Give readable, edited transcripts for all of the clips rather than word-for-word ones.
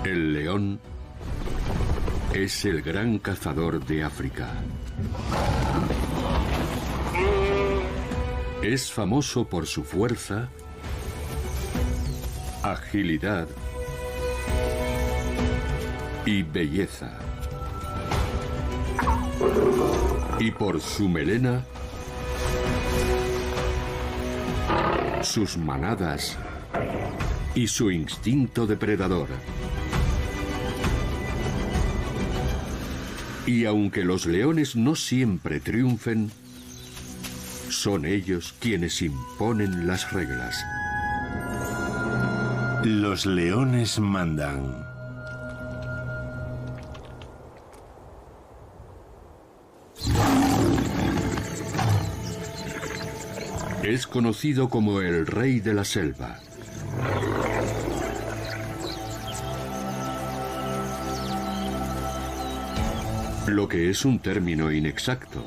El león es el gran cazador de África. Es famoso por su fuerza, agilidad y belleza. Y por su melena, sus manadas y su instinto depredador. Y aunque los leones no siempre triunfen, son ellos quienes imponen las reglas. Los leones mandan. Es conocido como el rey de la selva. Lo que es un término inexacto,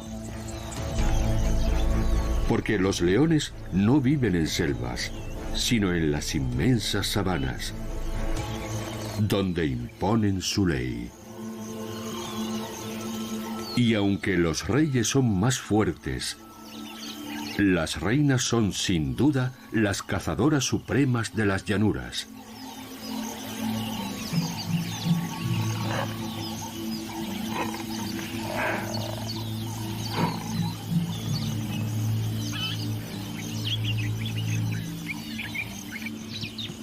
porque los leones no viven en selvas, sino en las inmensas sabanas, donde imponen su ley. Y aunque los reyes son más fuertes, las reinas son sin duda las cazadoras supremas de las llanuras.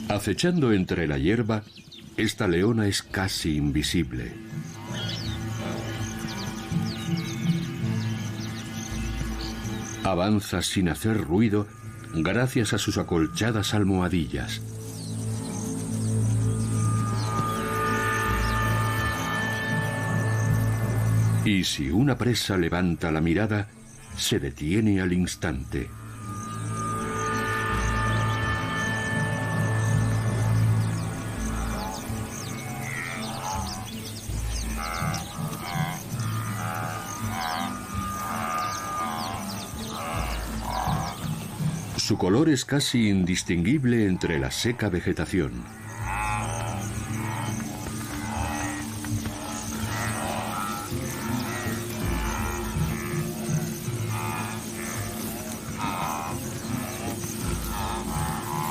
Acechando entre la hierba, esta leona es casi invisible. Avanza sin hacer ruido gracias a sus acolchadas almohadillas. Y si una presa levanta la mirada, se detiene al instante. Su color es casi indistinguible entre la seca vegetación.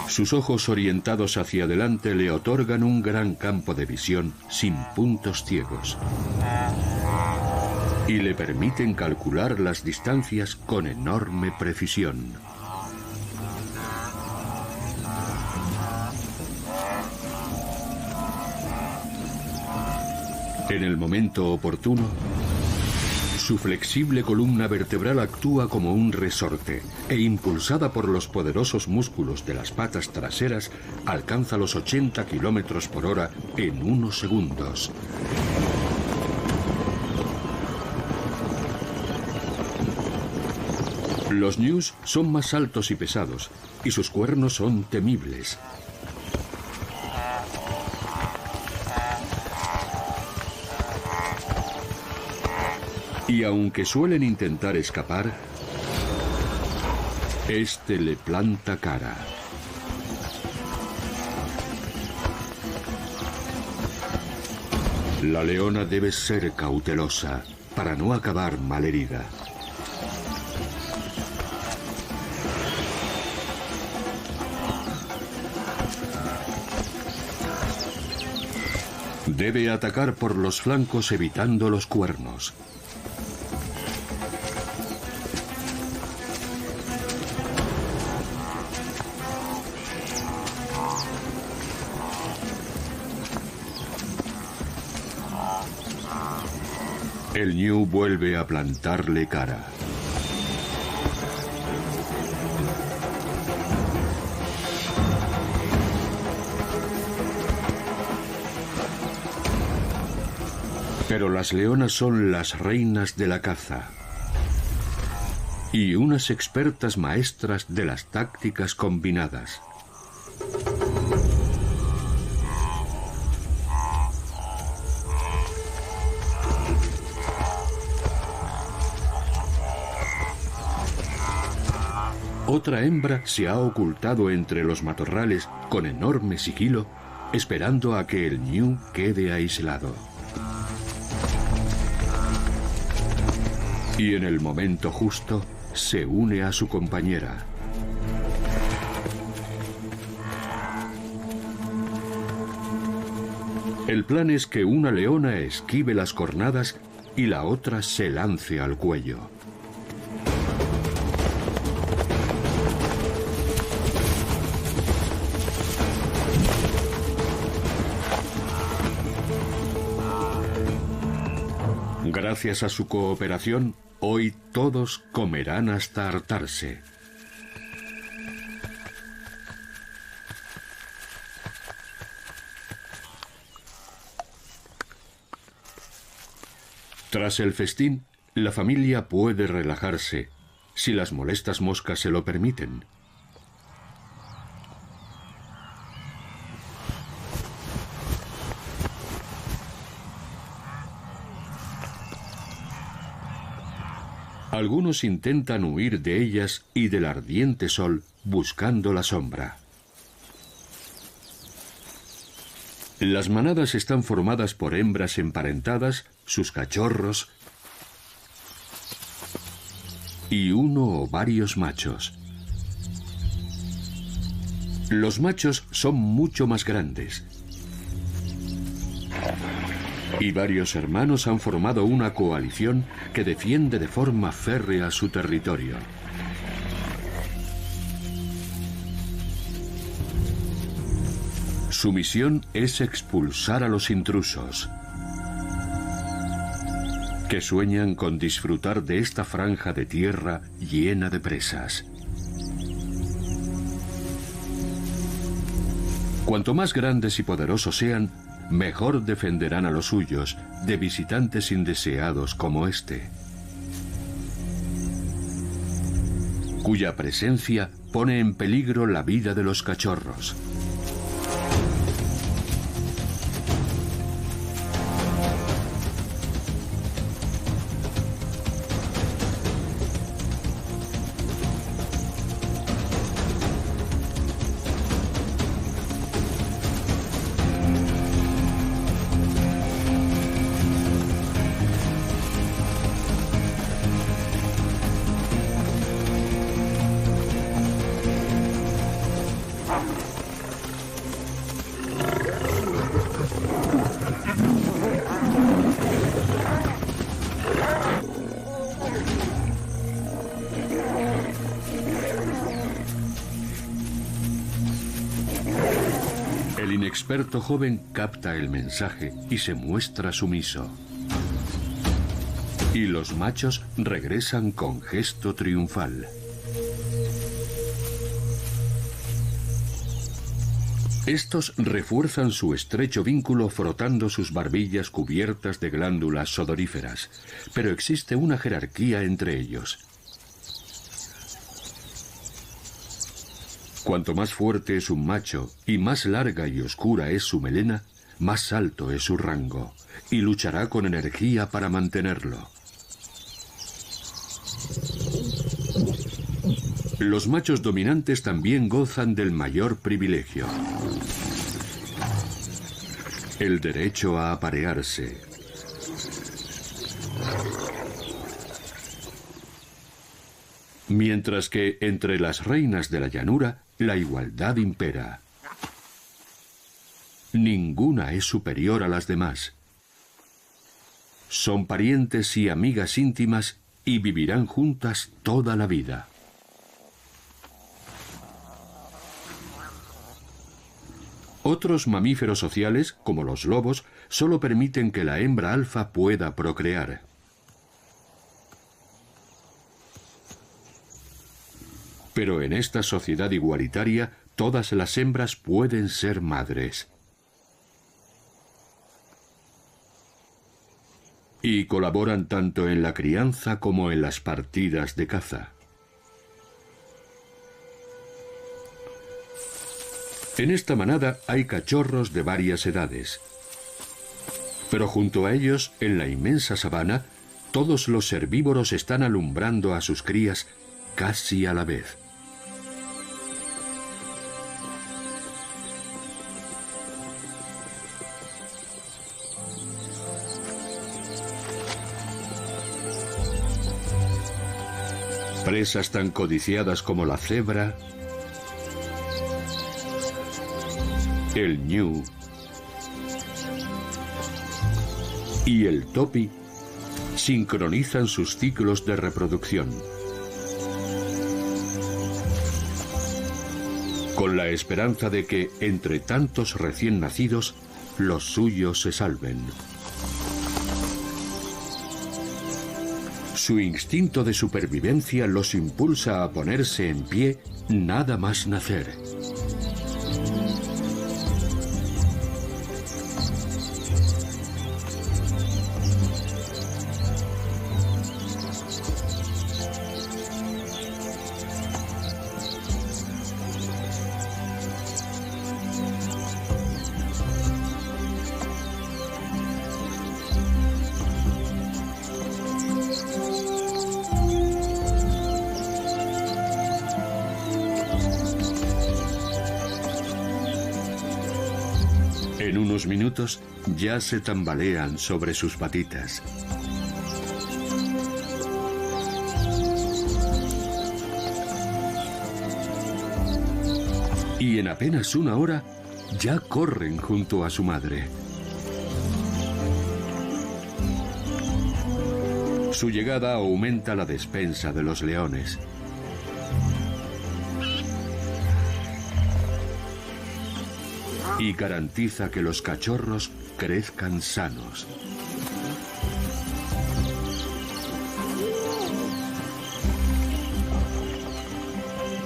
Sus ojos orientados hacia adelante le otorgan un gran campo de visión sin puntos ciegos y le permiten calcular las distancias con enorme precisión. En el momento oportuno, su flexible columna vertebral actúa como un resorte e impulsada por los poderosos músculos de las patas traseras, alcanza los 80 kilómetros por hora en unos segundos. Los ñus son más altos y pesados, y sus cuernos son temibles. Y aunque suelen intentar escapar, este le planta cara. La leona debe ser cautelosa para no acabar malherida. Debe atacar por los flancos evitando los cuernos. El ñu vuelve a plantarle cara. Pero las leonas son las reinas de la caza y unas expertas maestras de las tácticas combinadas. Otra hembra se ha ocultado entre los matorrales con enorme sigilo esperando a que el ñu quede aislado. Y en el momento justo, se une a su compañera. El plan es que una leona esquive las cornadas y la otra se lance al cuello. Gracias a su cooperación, hoy todos comerán hasta hartarse. Tras el festín, la familia puede relajarse, si las molestas moscas se lo permiten. Algunos intentan huir de ellas y del ardiente sol buscando la sombra. Las manadas están formadas por hembras emparentadas, sus cachorros y uno o varios machos. Los machos son mucho más grandes. Y varios hermanos han formado una coalición que defiende de forma férrea su territorio. Su misión es expulsar a los intrusos, que sueñan con disfrutar de esta franja de tierra llena de presas. Cuanto más grandes y poderosos sean, mejor defenderán a los suyos de visitantes indeseados como este, cuya presencia pone en peligro la vida de los cachorros. El inexperto joven capta el mensaje y se muestra sumiso. Y los machos regresan con gesto triunfal. Estos refuerzan su estrecho vínculo frotando sus barbillas cubiertas de glándulas sodoríferas, pero existe una jerarquía entre ellos. Cuanto más fuerte es un macho y más larga y oscura es su melena, más alto es su rango, y luchará con energía para mantenerlo. Los machos dominantes también gozan del mayor privilegio: el derecho a aparearse. Mientras que entre las reinas de la llanura, la igualdad impera. Ninguna es superior a las demás. Son parientes y amigas íntimas y vivirán juntas toda la vida. Otros mamíferos sociales, como los lobos, solo permiten que la hembra alfa pueda procrear. Pero en esta sociedad igualitaria, todas las hembras pueden ser madres. Y colaboran tanto en la crianza como en las partidas de caza. En esta manada hay cachorros de varias edades. Pero junto a ellos, en la inmensa sabana, todos los herbívoros están alumbrando a sus crías casi a la vez. Presas tan codiciadas como la cebra, el ñu y el topi sincronizan sus ciclos de reproducción, con la esperanza de que, entre tantos recién nacidos, los suyos se salven. Su instinto de supervivencia los impulsa a ponerse en pie nada más nacer. En unos minutos ya se tambalean sobre sus patitas. Y en apenas una hora ya corren junto a su madre. Su llegada aumenta la despensa de los leones. Y garantiza que los cachorros crezcan sanos.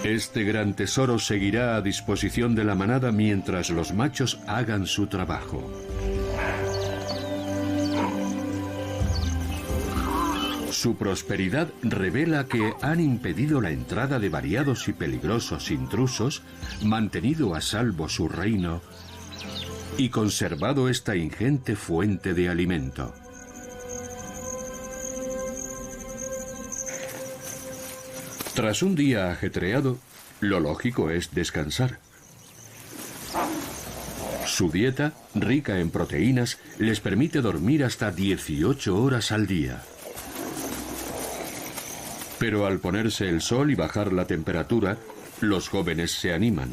Este gran tesoro seguirá a disposición de la manada mientras los machos hagan su trabajo. Su prosperidad revela que han impedido la entrada de variados y peligrosos intrusos, mantenido a salvo su reino y conservado esta ingente fuente de alimento. Tras un día ajetreado, lo lógico es descansar. Su dieta, rica en proteínas, les permite dormir hasta 18 horas al día. Pero al ponerse el sol y bajar la temperatura, los jóvenes se animan.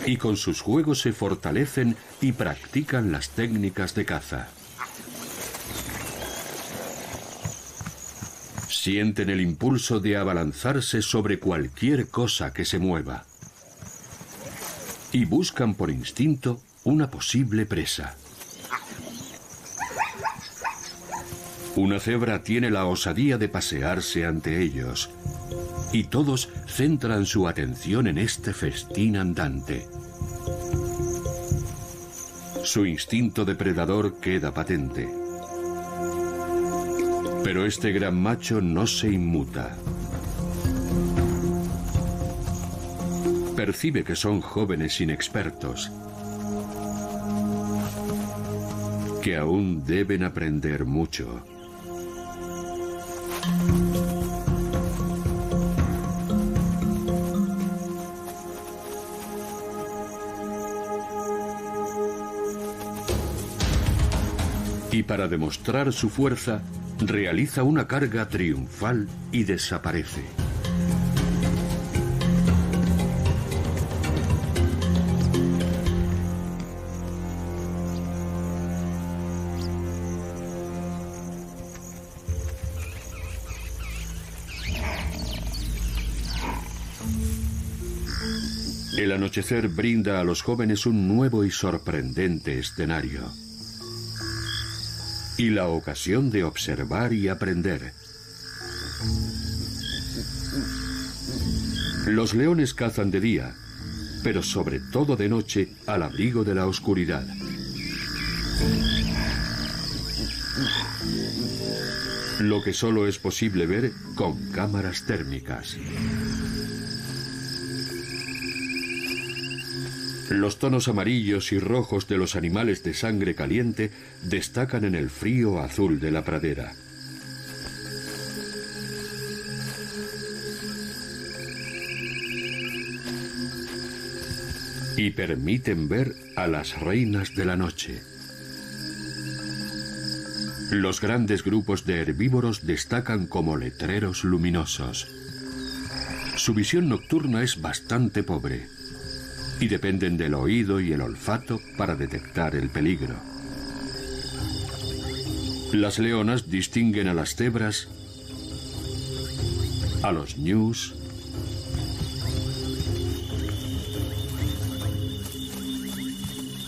Y con sus juegos se fortalecen y practican las técnicas de caza. Sienten el impulso de abalanzarse sobre cualquier cosa que se mueva. Y buscan por instinto una posible presa. Una cebra tiene la osadía de pasearse ante ellos, y todos centran su atención en este festín andante. Su instinto depredador queda patente. Pero este gran macho no se inmuta. Percibe que son jóvenes inexpertos, que aún deben aprender mucho. Y para demostrar su fuerza, realiza una carga triunfal y desaparece. El anochecer brinda a los jóvenes un nuevo y sorprendente escenario. Y la ocasión de observar y aprender. Los leones cazan de día, pero sobre todo de noche al abrigo de la oscuridad. Lo que solo es posible ver con cámaras térmicas. Los tonos amarillos y rojos de los animales de sangre caliente destacan en el frío azul de la pradera. Y permiten ver a las reinas de la noche. Los grandes grupos de herbívoros destacan como letreros luminosos. Su visión nocturna es bastante pobre y dependen del oído y el olfato para detectar el peligro. Las leonas distinguen a las cebras, a los ñus,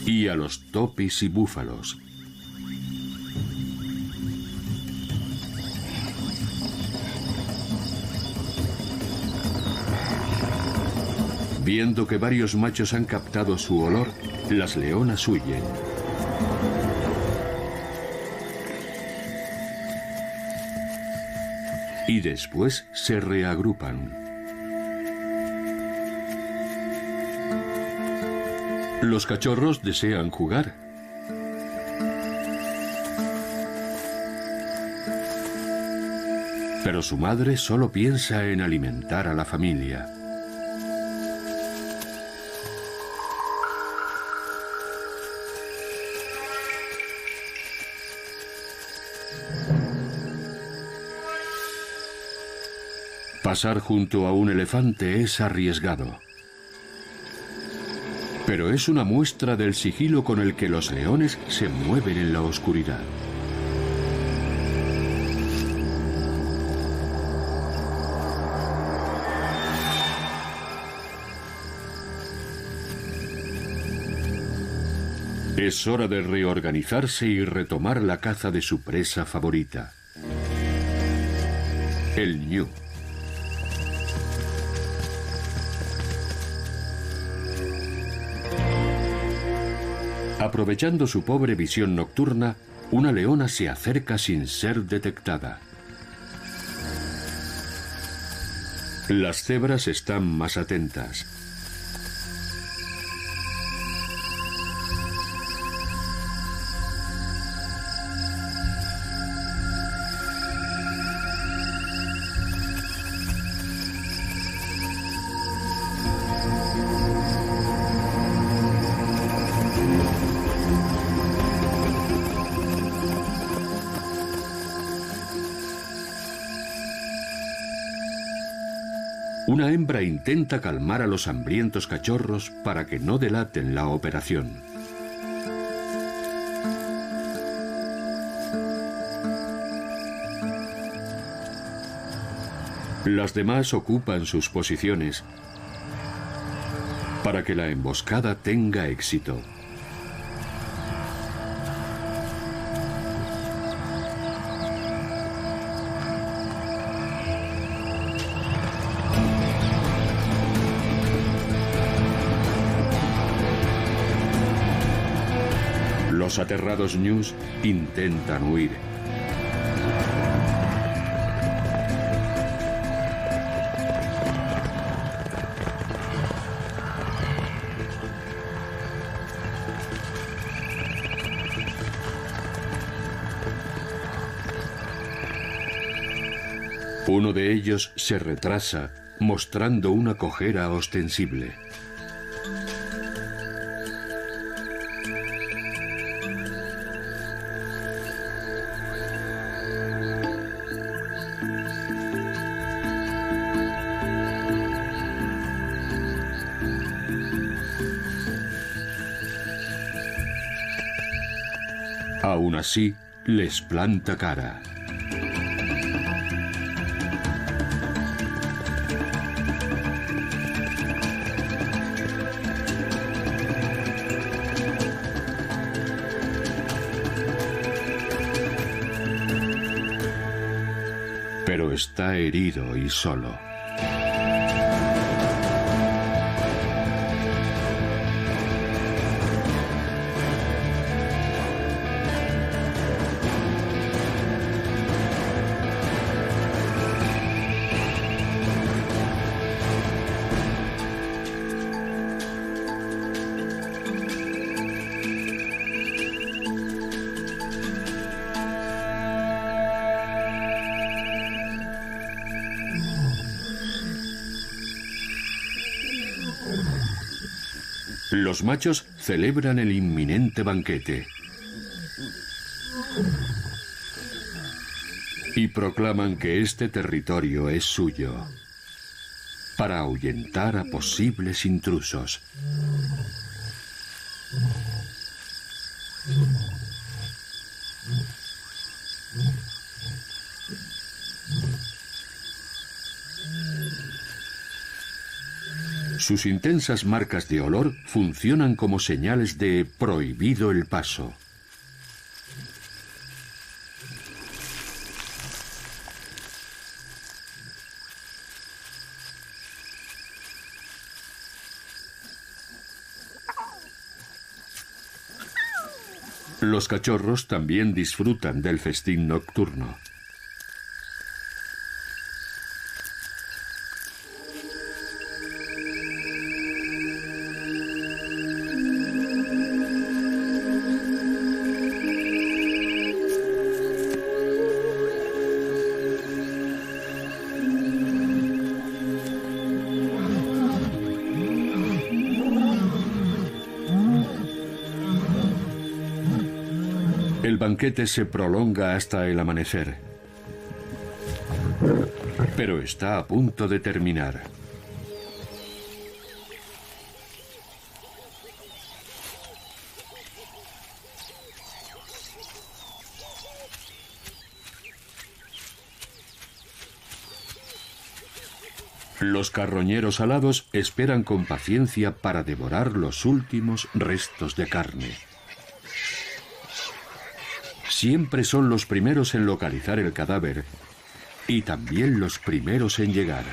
y a los topis y búfalos. Viendo que varios machos han captado su olor, las leonas huyen. Y después se reagrupan. Los cachorros desean jugar. Pero su madre solo piensa en alimentar a la familia. Pasar junto a un elefante es arriesgado. Pero es una muestra del sigilo con el que los leones se mueven en la oscuridad. Es hora de reorganizarse y retomar la caza de su presa favorita, el ñu. Aprovechando su pobre visión nocturna, una leona se acerca sin ser detectada. Las cebras están más atentas. Una hembra intenta calmar a los hambrientos cachorros para que no delaten la operación. Las demás ocupan sus posiciones para que la emboscada tenga éxito. Los aterrados ñus intentan huir. Uno de ellos se retrasa, mostrando una cojera ostensible. Aún así, les planta cara. Pero está herido y solo. Los machos celebran el inminente banquete. proclaman que este territorio es suyo, para ahuyentar a posibles intrusos. Sus intensas marcas de olor funcionan como señales de prohibido el paso. Los cachorros también disfrutan del festín nocturno. El banquete se prolonga hasta el amanecer, pero está a punto de terminar. Los carroñeros alados esperan con paciencia para devorar los últimos restos de carne. Siempre son los primeros en localizar el cadáver y también los primeros en llegar.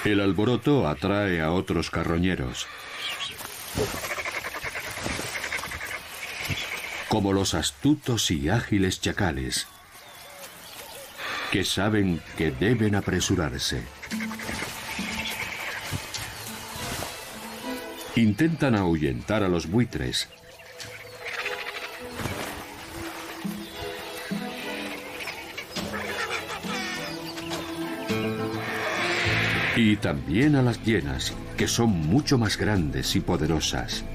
El alboroto atrae a otros carroñeros, como los astutos y ágiles chacales, que saben que deben apresurarse. Intentan ahuyentar a los buitres, y también a las hienas, que son mucho más grandes y poderosas.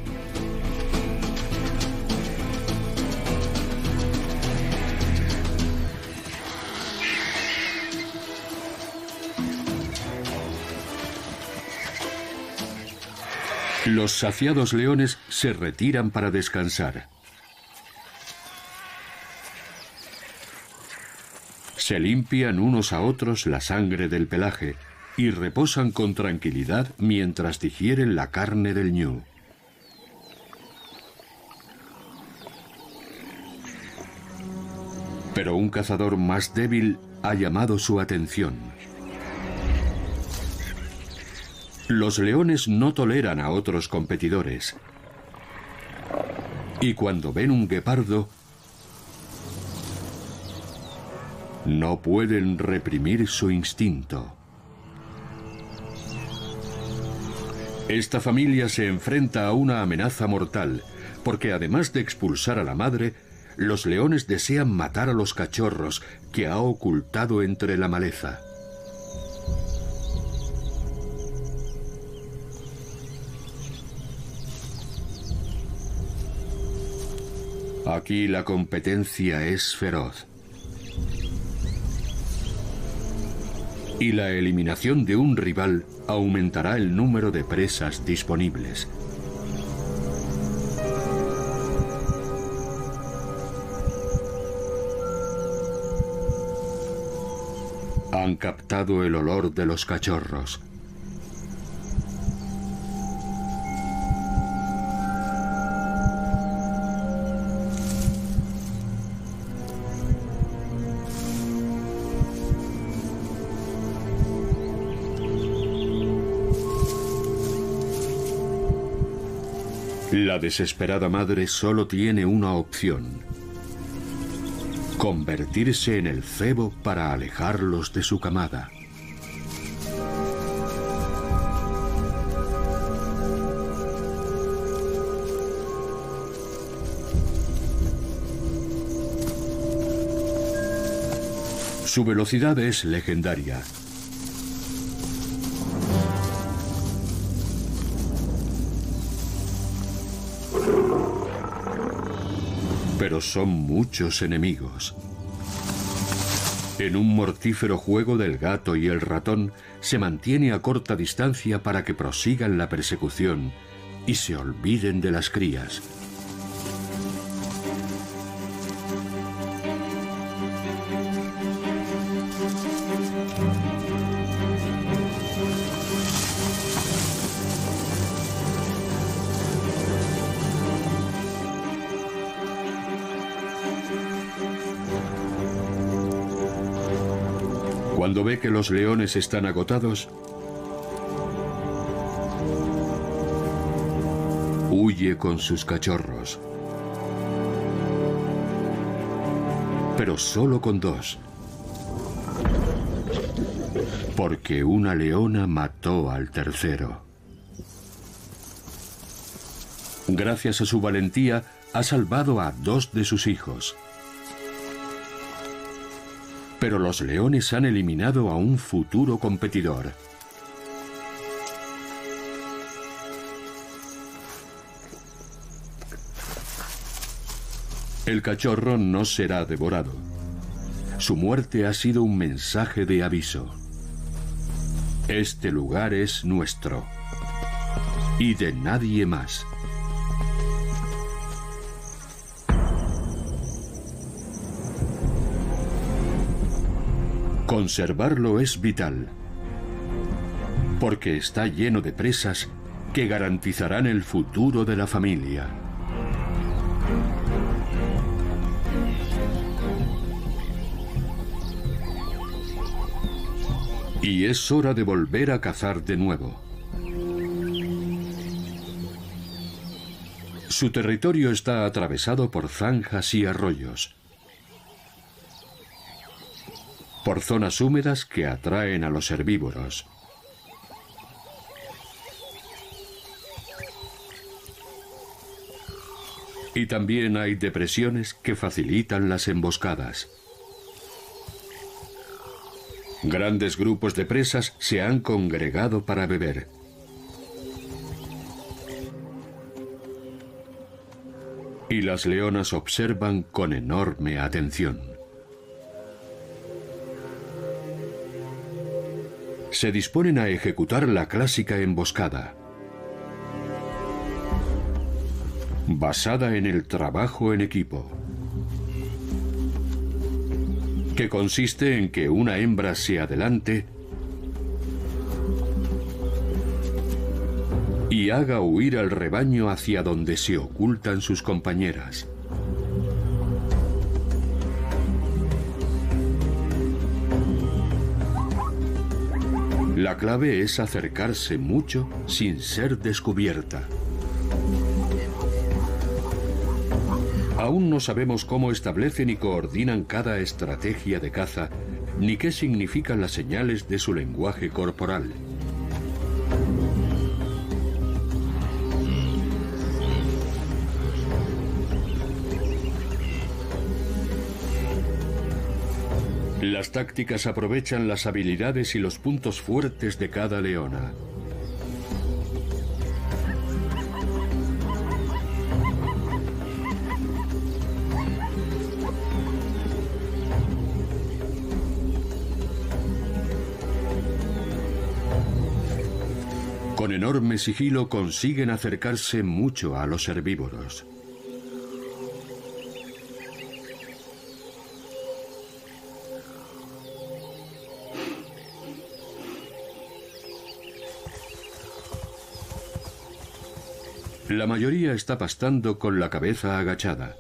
Los saciados leones se retiran para descansar. Se limpian unos a otros la sangre del pelaje y reposan con tranquilidad mientras digieren la carne del ñu. Pero un cazador más débil ha llamado su atención. Los leones no toleran a otros competidores. Y cuando ven un guepardo, no pueden reprimir su instinto. Esta familia se enfrenta a una amenaza mortal, porque además de expulsar a la madre, los leones desean matar a los cachorros que ha ocultado entre la maleza. Aquí la competencia es feroz. Y la eliminación de un rival aumentará el número de presas disponibles. Han captado el olor de los cachorros. La desesperada madre solo tiene una opción: convertirse en el cebo para alejarlos de su camada. Su velocidad es legendaria. Pero son muchos enemigos. En un mortífero juego del gato y el ratón, se mantiene a corta distancia para que prosigan la persecución y se olviden de las crías. Cuando ve que los leones están agotados, huye con sus cachorros. Pero solo con 2. Porque una leona mató al tercero. Gracias a su valentía, ha salvado a 2 de sus hijos. Pero los leones han eliminado a un futuro competidor. El cachorro no será devorado. Su muerte ha sido un mensaje de aviso. Este lugar es nuestro. Y de nadie más. Conservarlo es vital, porque está lleno de presas que garantizarán el futuro de la familia. Y es hora de volver a cazar de nuevo. Su territorio está atravesado por zanjas y arroyos, por zonas húmedas que atraen a los herbívoros. Y también hay depresiones que facilitan las emboscadas. Grandes grupos de presas se han congregado para beber. Y las leonas observan con enorme atención. Se disponen a ejecutar la clásica emboscada, basada en el trabajo en equipo, que consiste en que una hembra se adelante y haga huir al rebaño hacia donde se ocultan sus compañeras. La clave es acercarse mucho sin ser descubierta. Aún no sabemos cómo establecen y coordinan cada estrategia de caza, ni qué significan las señales de su lenguaje corporal. Las tácticas aprovechan las habilidades y los puntos fuertes de cada leona. Con enorme sigilo consiguen acercarse mucho a los herbívoros. La mayoría está pastando con la cabeza agachada.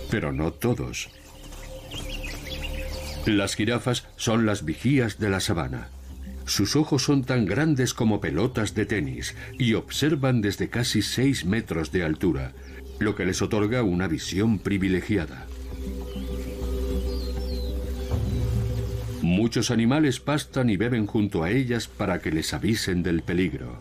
Pero no todos. Las jirafas son las vigías de la sabana. Sus ojos son tan grandes como pelotas de tenis y observan desde casi 6 metros de altura, lo que les otorga una visión privilegiada. Muchos animales pastan y beben junto a ellas para que les avisen del peligro.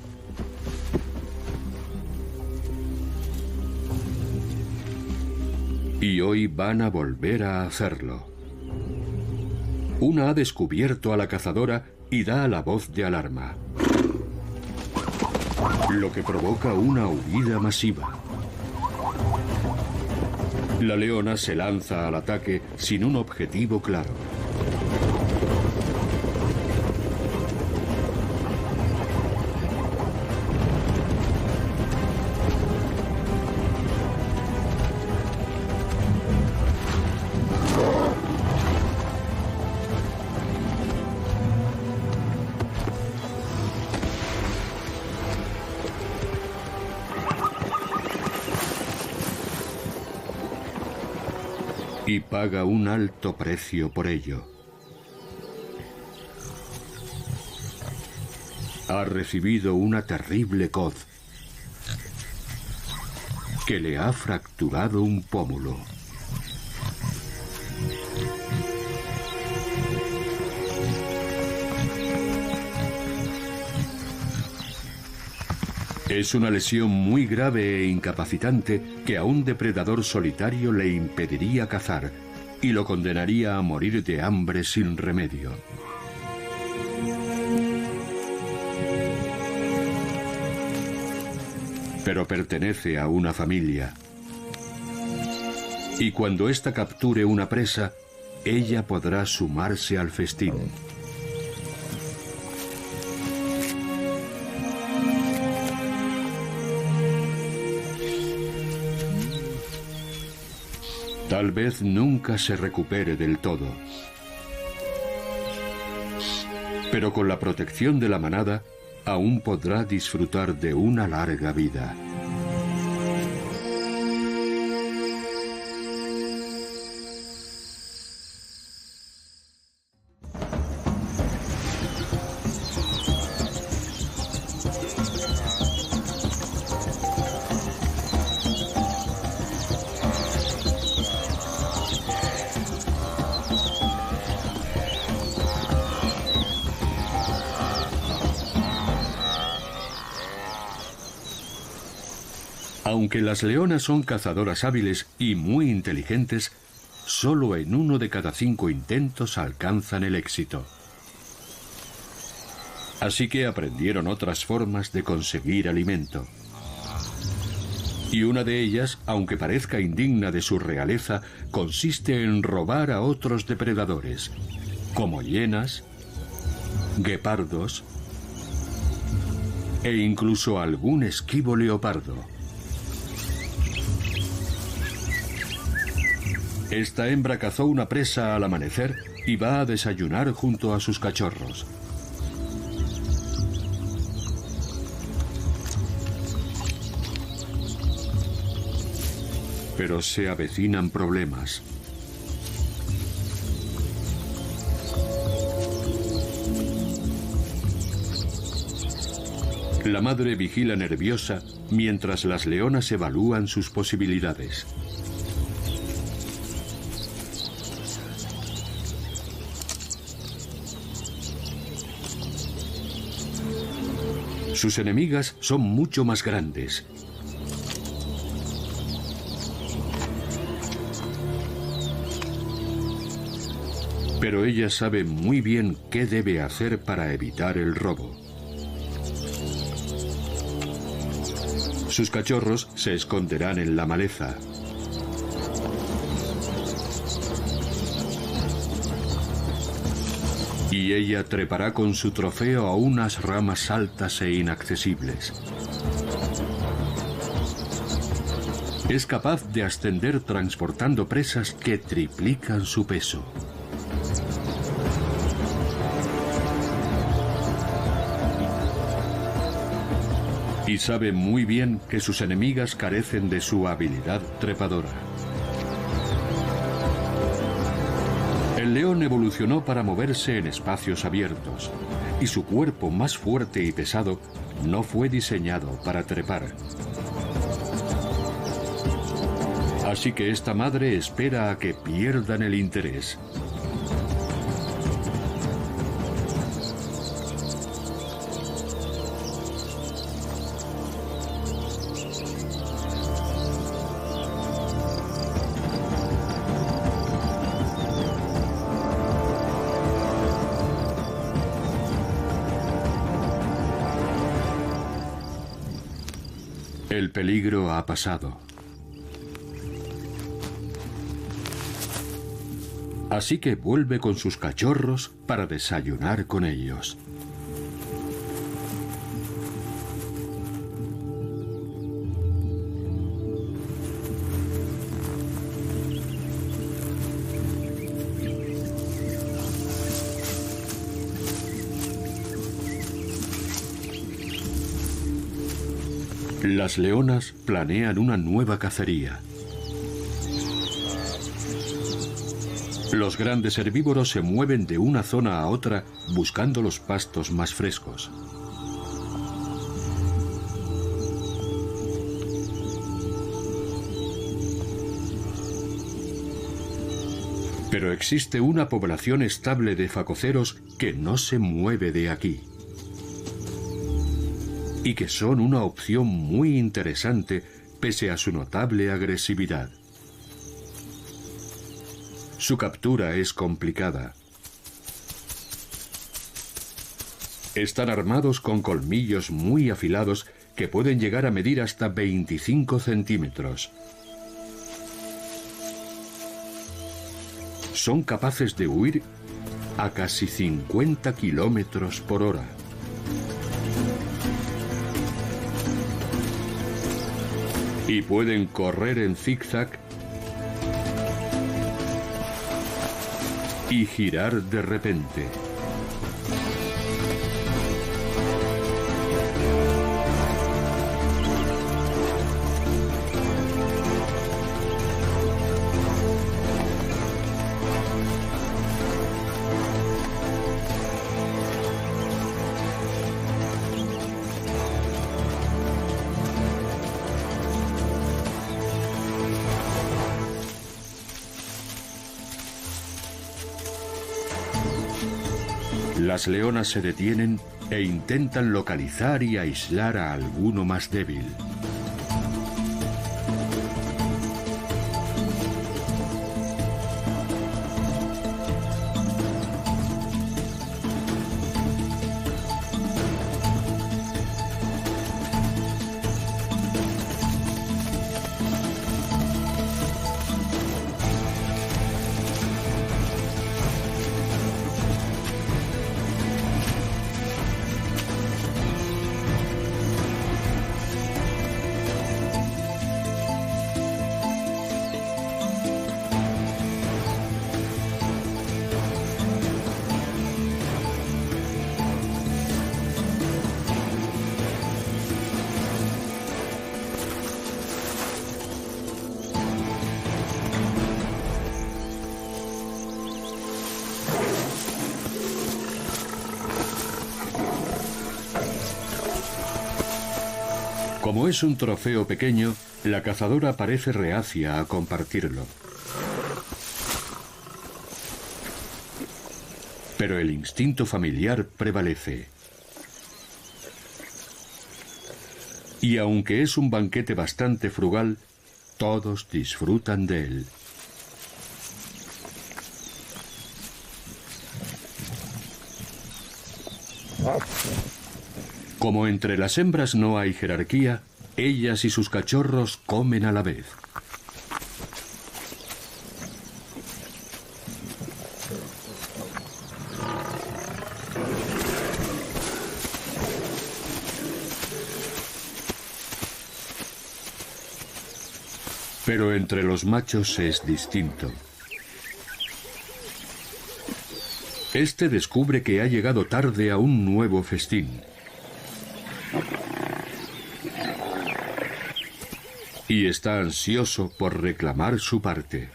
Y hoy van a volver a hacerlo. Una ha descubierto a la cazadora y da la voz de alarma, lo que provoca una huida masiva. La leona se lanza al ataque sin un objetivo claro. Y paga un alto precio por ello. Ha recibido una terrible coz que le ha fracturado un pómulo. Es una lesión muy grave e incapacitante que a un depredador solitario le impediría cazar y lo condenaría a morir de hambre sin remedio. Pero pertenece a una familia. Y cuando ésta capture una presa, ella podrá sumarse al festín. Tal vez nunca se recupere del todo. Pero con la protección de la manada, aún podrá disfrutar de una larga vida. Aunque las leonas son cazadoras hábiles y muy inteligentes, solo en 1 de cada 5 intentos alcanzan el éxito. Así que aprendieron otras formas de conseguir alimento. Y una de ellas, aunque parezca indigna de su realeza, consiste en robar a otros depredadores, como hienas, guepardos e incluso algún esquivo leopardo. Esta hembra cazó una presa al amanecer y va a desayunar junto a sus cachorros. Pero se avecinan problemas. La madre vigila nerviosa mientras las leonas evalúan sus posibilidades. Sus enemigas son mucho más grandes. Pero ella sabe muy bien qué debe hacer para evitar el robo. Sus cachorros se esconderán en la maleza. Y ella trepará con su trofeo a unas ramas altas e inaccesibles. Es capaz de ascender transportando presas que triplican su peso. Y sabe muy bien que sus enemigas carecen de su habilidad trepadora. El león evolucionó para moverse en espacios abiertos, y su cuerpo más fuerte y pesado no fue diseñado para trepar. Así que esta madre espera a que pierdan el interés. El peligro ha pasado. Así que vuelve con sus cachorros para desayunar con ellos. Las leonas planean una nueva cacería. Los grandes herbívoros se mueven de una zona a otra buscando los pastos más frescos. Pero existe una población estable de facoceros que no se mueve de aquí. Y que son una opción muy interesante pese a su notable agresividad. Su captura es complicada. Están armados con colmillos muy afilados que pueden llegar a medir hasta 25 centímetros. Son capaces de huir a casi 50 kilómetros por hora. Y pueden correr en zigzag y girar de repente. Las leonas se detienen e intentan localizar y aislar a alguno más débil. Como es un trofeo pequeño, la cazadora parece reacia a compartirlo. Pero el instinto familiar prevalece. Y aunque es un banquete bastante frugal, todos disfrutan de él. Como entre las hembras no hay jerarquía, ellas y sus cachorros comen a la vez. Pero entre los machos es distinto. Este descubre que ha llegado tarde a un nuevo festín. Y está ansioso por reclamar su parte.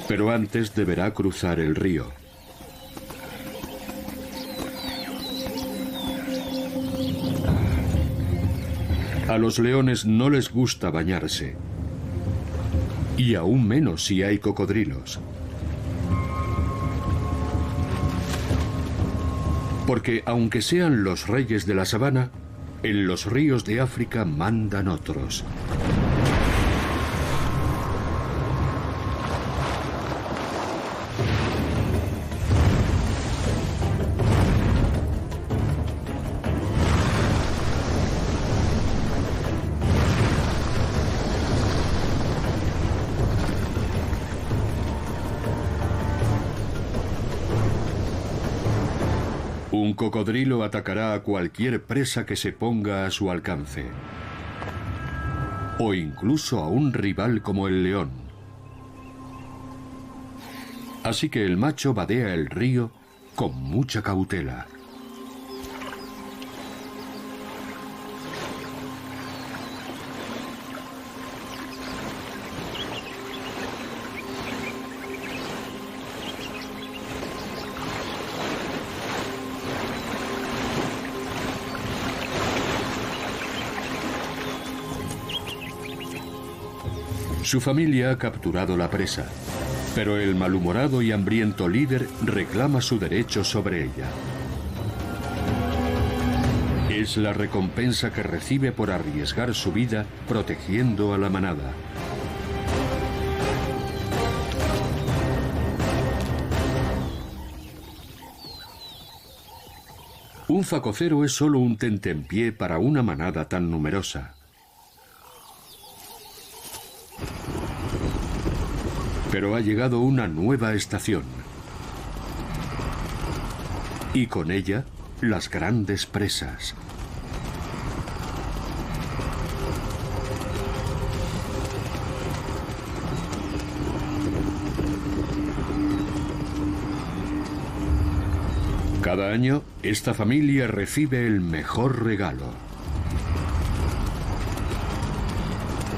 Pero antes deberá cruzar el río. A los leones no les gusta bañarse. Y aún menos si hay cocodrilos. Porque aunque sean los reyes de la sabana, en los ríos de África mandan otros. Un cocodrilo atacará a cualquier presa que se ponga a su alcance, o incluso a un rival como el león. Así que el macho vadea el río con mucha cautela. Su familia ha capturado la presa, pero el malhumorado y hambriento líder reclama su derecho sobre ella. Es la recompensa que recibe por arriesgar su vida protegiendo a la manada. Un facocero es solo un tentempié para una manada tan numerosa. Pero ha llegado una nueva estación. Y con ella, las grandes presas. Cada año, esta familia recibe el mejor regalo.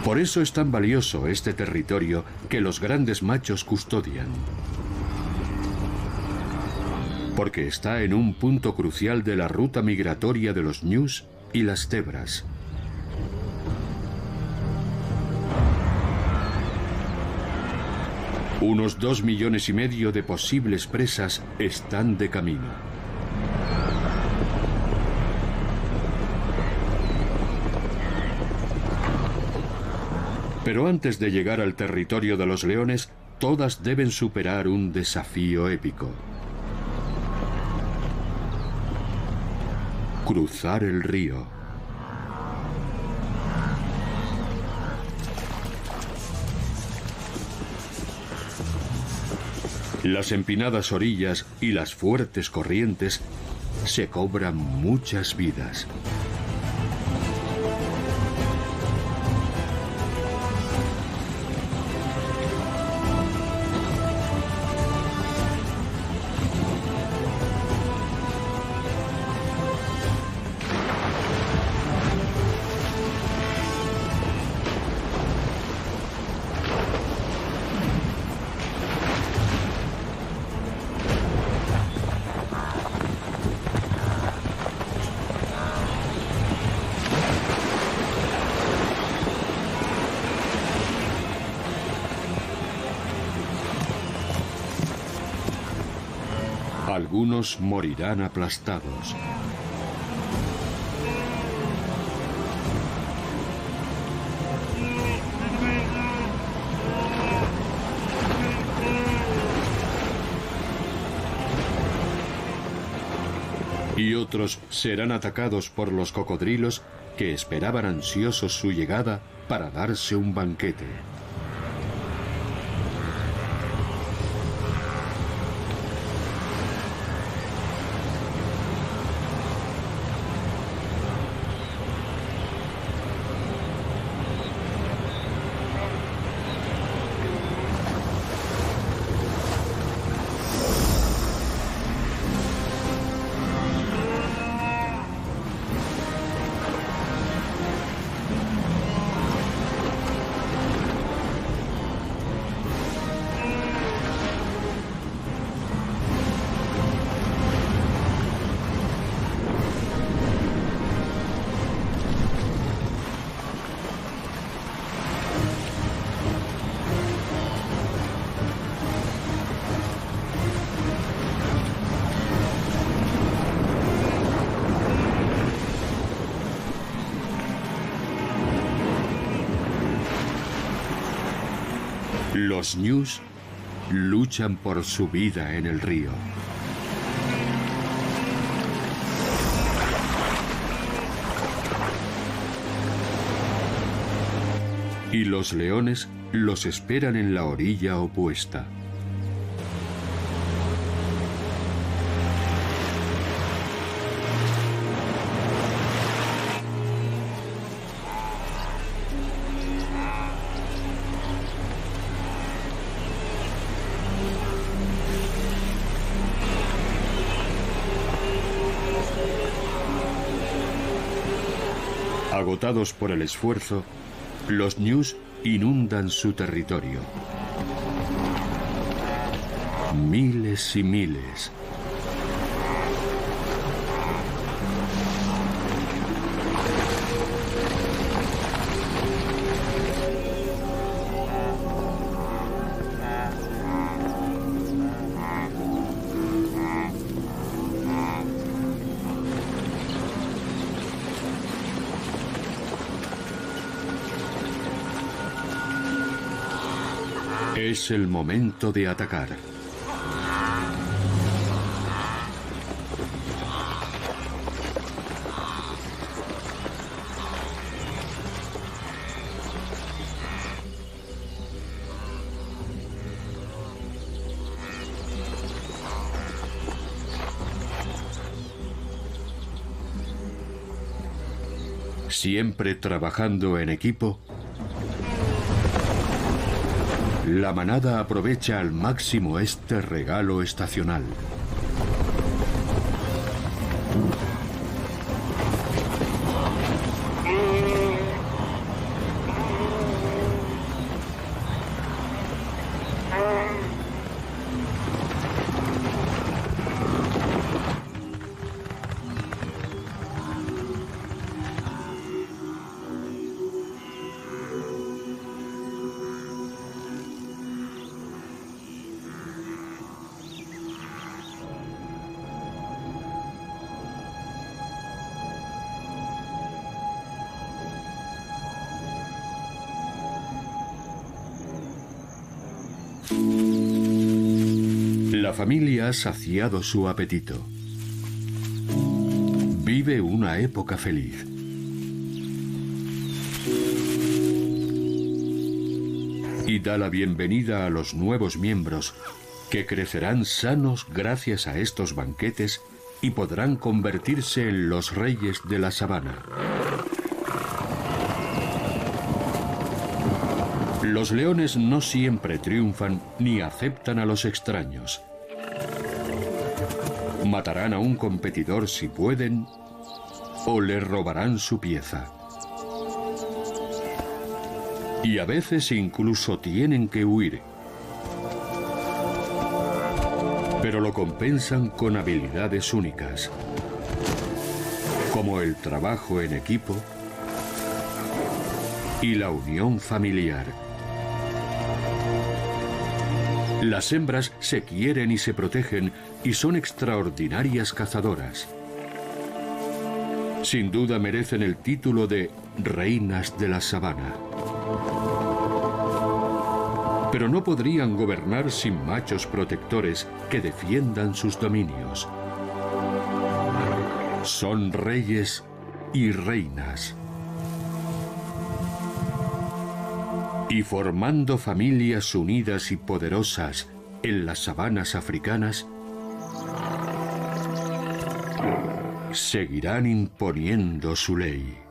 Por eso es tan valioso este territorio que los grandes machos custodian. Porque está en un punto crucial de la ruta migratoria de los ñus y las cebras. Unos 2,5 millones de posibles presas están de camino. Pero antes de llegar al territorio de los leones, todas deben superar un desafío épico. Cruzar el río. Las empinadas orillas y las fuertes corrientes se cobran muchas vidas. Algunos morirán aplastados. Y otros serán atacados por los cocodrilos que esperaban ansiosos su llegada para darse un banquete. Los ñus luchan por su vida en el río. Y los leones los esperan en la orilla opuesta. Agotados por el esfuerzo, los ñus inundan su territorio. Miles y miles. Es el momento de atacar. Siempre trabajando en equipo, la manada aprovecha al máximo este regalo estacional. La familia ha saciado su apetito. Vive una época feliz. Y da la bienvenida a los nuevos miembros, que crecerán sanos gracias a estos banquetes y podrán convertirse en los reyes de la sabana. Los leones no siempre triunfan ni aceptan a los extraños. Matarán a un competidor si pueden o le robarán su pieza. Y a veces incluso tienen que huir. Pero lo compensan con habilidades únicas, como el trabajo en equipo y la unión familiar. Las hembras se quieren y se protegen y son extraordinarias cazadoras. Sin duda merecen el título de reinas de la sabana. Pero no podrían gobernar sin machos protectores que defiendan sus dominios. Son reyes y reinas. Y formando familias unidas y poderosas en las sabanas africanas, seguirán imponiendo su ley.